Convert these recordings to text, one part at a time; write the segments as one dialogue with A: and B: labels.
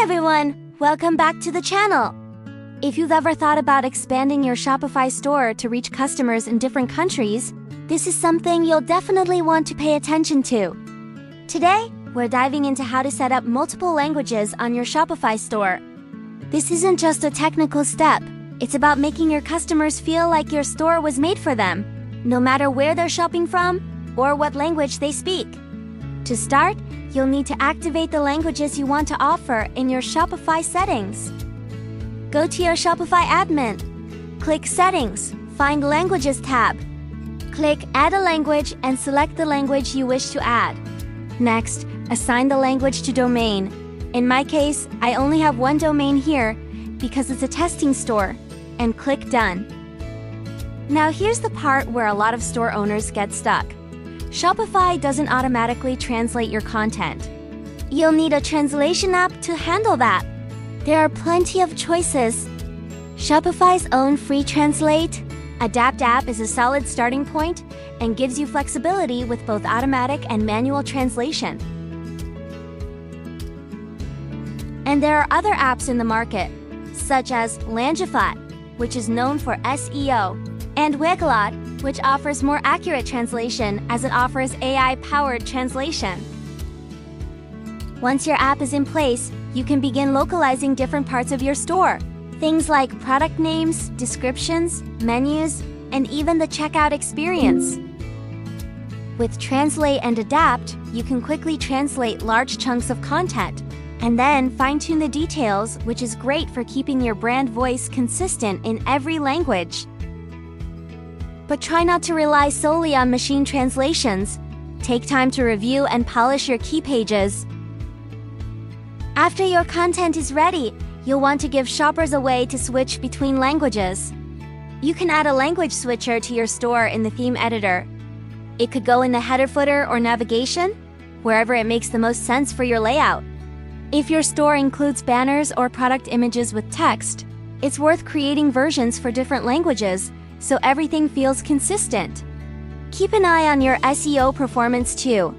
A: everyone! Welcome back to the channel! If you've ever thought about expanding your Shopify store to reach customers in different countries, this is something you'll definitely want to pay attention to. Today, we're diving into how to set up multiple languages on your Shopify store. This isn't just a technical step, it's about making your customers feel like your store was made for them, no matter where they're shopping from or what language they speak. To start, you'll need to activate the languages you want to offer in your Shopify settings. Go to your Shopify admin. Click Settings, find Languages tab. Click Add a Language and select the language you wish to add. Next, assign the language to domain. In my case, I only have one domain here because it's a testing store, and click Done. Now here's the part where a lot of store owners get stuck. Shopify doesn't automatically translate your content. You'll need a translation app to handle that. There are plenty of choices. Shopify's own free Translate Adapt app is a solid starting point and gives you flexibility with both automatic and manual translation. And there are other apps in the market, such as Langify, which is known for SEO, and Wiglot, which offers more accurate translation as it offers AI-powered translation. Once your app is in place, you can begin localizing different parts of your store. Things like product names, descriptions, menus, and even the checkout experience. With Translate and Adapt, you can quickly translate large chunks of content, and then fine-tune the details, which is great for keeping your brand voice consistent in every language. But try not to rely solely on machine translations. Take time to review and polish your key pages. After your content is ready, you'll want to give shoppers a way to switch between languages. You can add a language switcher to your store in the theme editor. It could go in the header footer or navigation, wherever it makes the most sense for your layout. If your store includes banners or product images with text, it's worth creating versions for different languages so everything feels consistent. Keep an eye on your SEO performance too.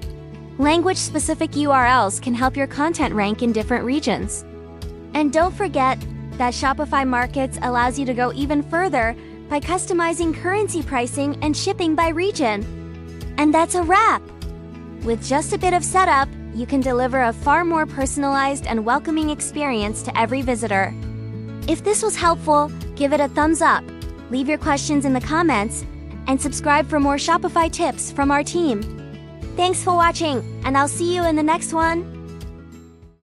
A: Language-specific URLs can help your content rank in different regions. And don't forget that Shopify Markets allows you to go even further by customizing currency pricing and shipping by region. And that's a wrap! With just a bit of setup, you can deliver a far more personalized and welcoming experience to every visitor. If this was helpful, give it a thumbs up. Leave your questions in the comments, and subscribe for more Shopify tips from our team. Thanks for watching, and I'll see you in the next one.